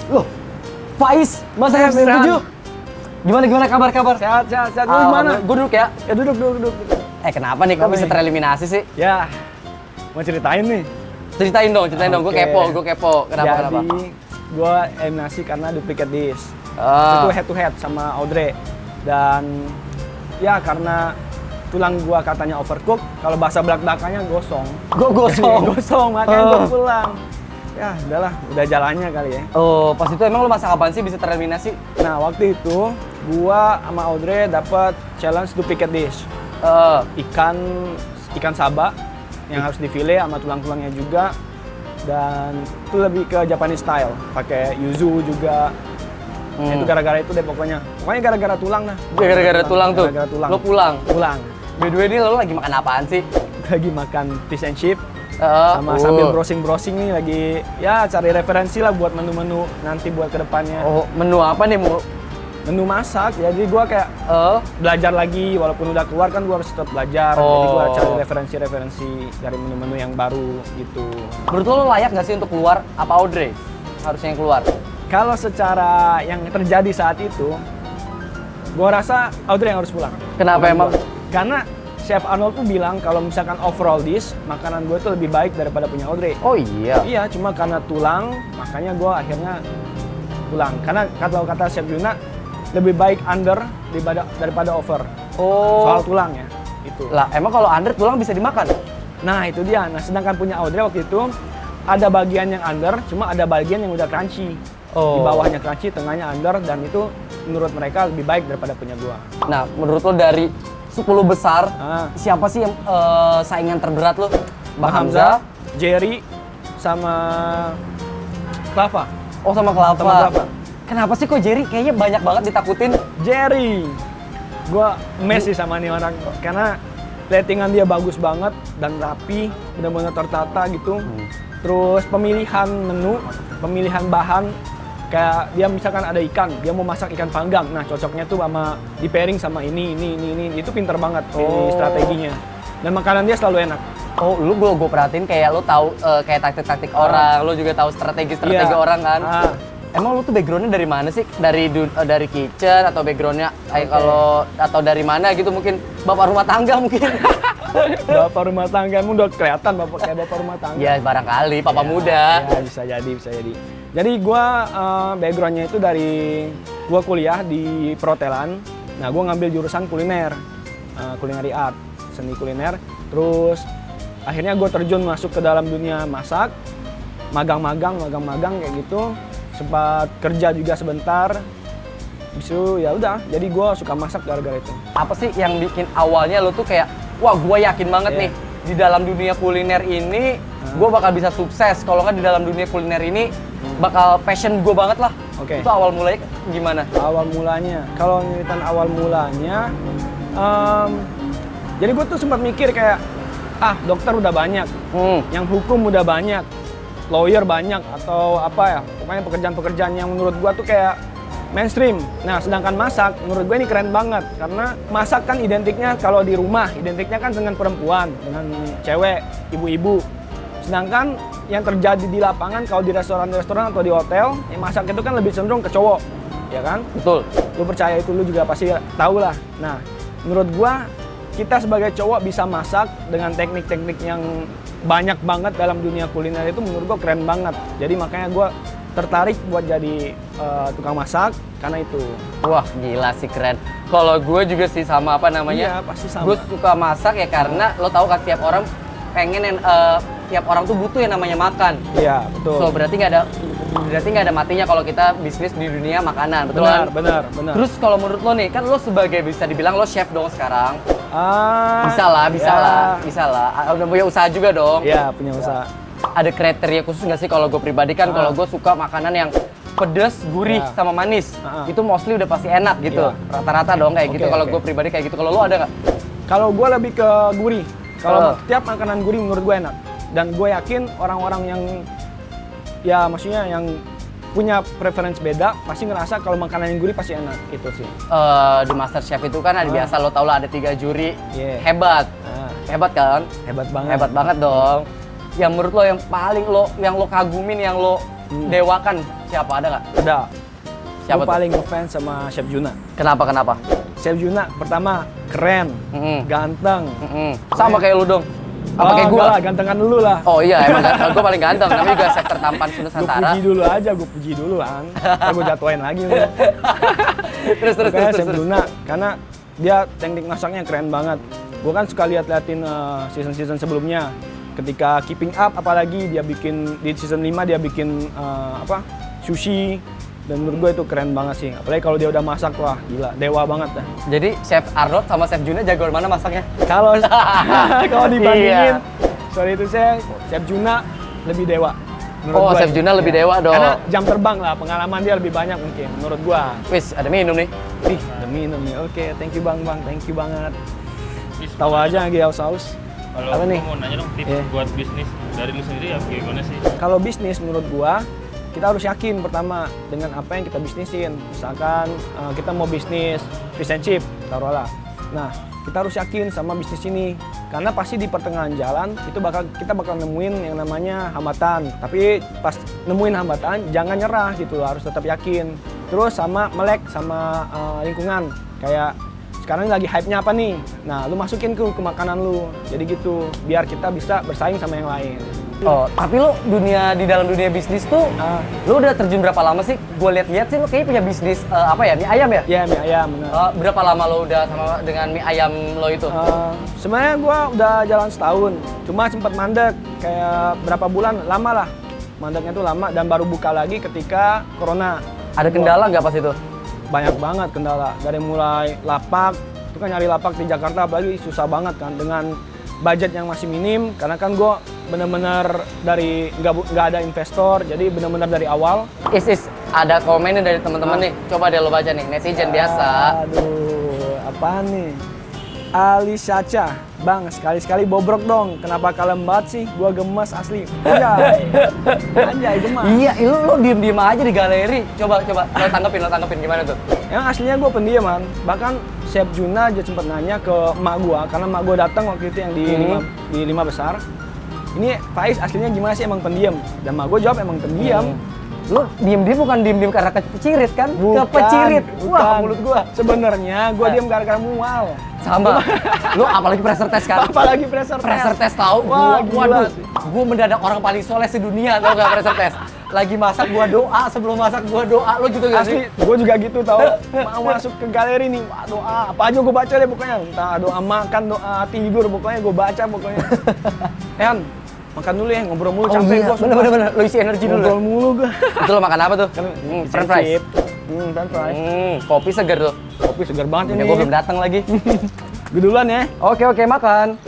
Loh, Faiz, Mas Chef Firhan. 7. Gimana kabar? Sehat. Lu gimana? Gue duduk ya. Ya duduk. Kenapa nih kok bisa tereliminasi sih? Ya, mau ceritain nih. Ceritain dong. Gue Oke. kepo. Kenapa? Jadi, gue eliminasi karena duplicate dish. Ah. Itu head to head sama Audrey. Dan ya karena tulang gua katanya overcook, kalau bahasa belak-belakannya gosong. Gosong, makanya gua pulang. Ya, udah jalannya kali ya. Oh, pas itu emang lu masak apaan sih bisa tereliminasi? Nah, waktu itu gua sama Audrey dapat challenge duplicate dish. Ikan saba yang harus difile sama tulang-tulangnya juga, dan itu lebih ke Japanese style, pakai yuzu juga. Itu gara-gara itu deh pokoknya gara-gara tulang nah. Gara-gara tulang tuh. Gara-gara tulang. Lo pulang. By the way, ini lo lagi makan apaan sih? Lagi makan fish and chip sama sambil browsing nih, lagi ya cari referensi lah buat menu-menu nanti buat kedepannya. Oh, menu apa nih? Menu masak, jadi gua kayak belajar lagi, walaupun udah keluar kan gua harus tetap belajar. Jadi gua cari referensi dari menu-menu yang baru gitu. Menurut lo layak nggak sih untuk keluar? Apa Audrey harusnya yang keluar? Kalau secara yang terjadi saat itu, gua rasa Audrey yang harus pulang. Kenapa emang? Karena Chef Arnold tuh bilang kalau misalkan overall dish, makanan gue tuh lebih baik daripada punya Audrey. Oh iya? Iya, cuma karena tulang, makanya gue akhirnya pulang. Karena kata Chef Yuna, lebih baik under daripada over. Oh. Soal tulang ya, itu. Lah, emang kalau under tulang bisa dimakan? Nah, itu dia. Nah, sedangkan punya Audrey waktu itu, ada bagian yang under, cuma ada bagian yang udah crunchy. Di bawahnya crunchy, tengahnya under, dan itu menurut mereka lebih baik daripada punya gue. Nah, menurut lo dari 10 besar, siapa sih yang saingan terberat lo? Bang Hamzah, Jerry, sama Klava. Oh, sama Klava. Sama Klava. Kenapa sih kok Jerry kayaknya banyak banget ditakutin? Jerry, gua mes sih sama nih orang, karena platingan dia bagus banget dan rapi, benar-benar tertata gitu. Terus pemilihan menu, pemilihan bahan, kayak dia misalkan ada ikan, dia mau masak ikan panggang, nah cocoknya tuh sama di pairing sama ini, itu pinter banget strateginya. Dan makanan dia selalu enak. Oh, gue perhatiin kayak lo tahu kayak taktik-taktik orang, lo juga tahu strategi orang kan. Emang lo tuh backgroundnya dari mana sih? Dari kitchen atau backgroundnya kalau atau dari mana gitu, mungkin bapak rumah tangga mungkin? Bapak rumah tangga, emang udah kelihatan kayak bapak rumah tangga. Ya barangkali, papa muda. Ya bisa jadi. Jadi gue backgroundnya itu dari gue kuliah di perhotelan. Nah, gue ngambil jurusan kuliner, culinary art, seni kuliner. Terus akhirnya gue terjun masuk ke dalam dunia masak, magang kayak gitu. Sempat kerja juga sebentar. Bisu ya udah, jadi gue suka masak gara-gara itu. Apa sih yang bikin awalnya lo tuh kayak, wah gue yakin banget nih di dalam dunia kuliner ini gue bakal bisa sukses. Kalau nggak di dalam dunia kuliner ini bakal passion gue banget lah. Itu awal mulanya gimana? Awal mulanya, kalau nyeritain awal mulanya, jadi gue tuh sempat mikir kayak, dokter udah banyak, yang hukum udah banyak, lawyer banyak, atau apa ya, pokoknya pekerjaan-pekerjaan yang menurut gue tuh kayak mainstream. Nah, sedangkan masak, menurut gue ini keren banget. Karena masak kan identiknya kalau di rumah, identiknya kan dengan perempuan, dengan cewek, ibu-ibu. Sedangkan yang terjadi di lapangan, kalau di restoran-restoran atau di hotel, yang masak itu kan lebih cenderung ke cowok. Ya kan? Betul. Lu percaya itu, lu juga pasti tahu lah. Nah, menurut gue, kita sebagai cowok bisa masak dengan teknik-teknik yang banyak banget dalam dunia kuliner itu menurut gue keren banget. Jadi makanya gue tertarik buat jadi tukang masak karena itu. Wah, gila sih, keren. Kalau gue juga sih sama Iya, pasti sama. Gue suka masak ya karena lo tahu kan tiap orang pengen tiap orang tuh butuh yang namanya makan. Iya, betul. So berarti nggak ada matinya kalau kita bisnis di dunia makanan, betul kan? Benar. Terus kalau menurut lo nih, kan lo sebagai bisa dibilang lo chef dong sekarang. Bisa lah. Udah punya usaha juga dong. Iya, punya usaha. Ada kriteria khusus nggak sih? Kalau gue pribadi kan, kalau gue suka makanan yang pedes, gurih, sama manis. Itu mostly udah pasti enak gitu. Rata-rata dong kayak gitu. Kalau gue pribadi kayak gitu. Kalau lo ada nggak? Kalau gue lebih ke gurih. Kalau setiap makanan gurih menurut gue enak. Dan gue yakin orang-orang yang ya maksudnya yang punya preferensi beda pasti ngerasa kalau makanan yang gurih pasti enak, itu sih. Di MasterChef itu kan ada biasa lo tau lah ada 3 juri hebat. Hebat kan? Hebat banget. Hebat banget dong. Yang menurut lo yang paling yang lo kagumin, yang lo dewakan Siapa, ada nggak? Ada. Siapa Gue tuh? paling ngefans sama Chef Juna. Kenapa? Chef Juna pertama keren, ganteng. Sama kayak lu dong. Apa kayak gua? Enggak lah, gantengan dulu lah. Oh iya, emang gua paling ganteng. Namanya juga chef tertampan Gue Nusantara. puji dulu kan. Ntar gue jatuhin lagi nih. terus. Makanya Chef Juna, karena dia teknik masaknya keren banget. Gue kan suka liatin season-season sebelumnya. Ketika Keeping Up, apalagi dia bikin di season 5 dia bikin sushi. Dan menurut gue itu keren banget sih. Apalagi kalau dia udah masak, wah gila, dewa banget dah. Jadi Chef Arnold sama Chef Juna jagoan mana masaknya? Kalau dibandingin, Iya. sorry itu Chef Juna lebih dewa. Oh, Chef Juna lebih dewa dong. Karena jam terbang lah, pengalaman dia lebih banyak mungkin menurut gua. Wis, ada minum nih. Ih, ada minum nih. Oke, thank you Bang, thank you banget. Tahu aja lagi saus. Kalau Apa nih? mau nanya dong tips buat bisnis dari lu sendiri ya gimana sih? Kalau bisnis menurut gua, kita harus yakin pertama dengan apa yang kita bisnisin. Misalkan kita mau bisnis fish and chip, taruhlah. Nah, kita harus yakin sama bisnis ini. Karena pasti di pertengahan jalan itu kita bakal nemuin yang namanya hambatan. Tapi pas nemuin hambatan jangan nyerah gitu, harus tetap yakin. Terus sama melek sama lingkungan. Kayak sekarang lagi hype-nya apa nih? Nah, lu masukin ke makanan lu. Jadi gitu, biar kita bisa bersaing sama yang lain. Oh, tapi lo di dalam dunia bisnis tuh, lo udah terjun berapa lama sih? Gue lihat-lihat sih lo kayaknya punya bisnis mie ayam ya? Iya, mie ayam. Bener. Berapa lama lo udah sama dengan mie ayam lo itu? Sebenarnya gue udah jalan setahun, cuma sempat mandek kayak berapa bulan, lama lah. Mandeknya tuh lama dan baru buka lagi ketika corona. Ada kendala nggak pas itu? Banyak banget kendala, dari mulai lapak, itu kan nyari lapak di Jakarta apalagi susah banget kan dengan budget yang masih minim, karena kan gue bener-bener dari nggak ada investor, jadi bener-bener dari awal. Ada komennya dari teman-teman nih, coba deh lo baca nih, netizen biasa. Aduh, apaan nih? Ali Sacha, Bang, sekali-sekali bobrok dong. Kenapa kalem banget sih? Gua gemes asli. Anjay, gemes. Iya, lo diem-diem aja di galeri. Coba lo tanggepin gimana tuh? Yang aslinya gue pendiam, man. Bahkan Chef Juna aja sempat nanya ke emak gua, karena emak gua datang waktu itu yang di lima besar. Ini Faiz aslinya gimana sih, emang pendiam? Dan emak gua jawab emang pendiam. Lo diem-diem bukan diem-diem karena kecirit kan? Bukan, Kepecirit. Wah, bukan. mulut gua. Sebenarnya gua diem gara-gara mual. Sama. Lo apalagi pressure test kan? Apalagi pressure test tahu. Wah, gila sih. Gua mendadak orang paling soleh sedunia, tau gak pressure test? Lagi masak gua doa, sebelum masak gua doa. Lo gitu gak sih? Asli, gue juga gitu tau. Mau masuk ke galeri nih, wah, doa apa aja gue baca deh pokoknya. Entah doa makan, doa tidur, pokoknya gue baca pokoknya. Han, makan dulu ya, ngobrol mulu capek iya. gue. Bener, lo isi energi dulu. Ngobrol mulu gue. Itu lo makan apa tuh? French fries. French fries. Kopi segar tuh. Kopi segar banget ini. Gue belum datang lagi. Gue duluan ya. Oke, makan.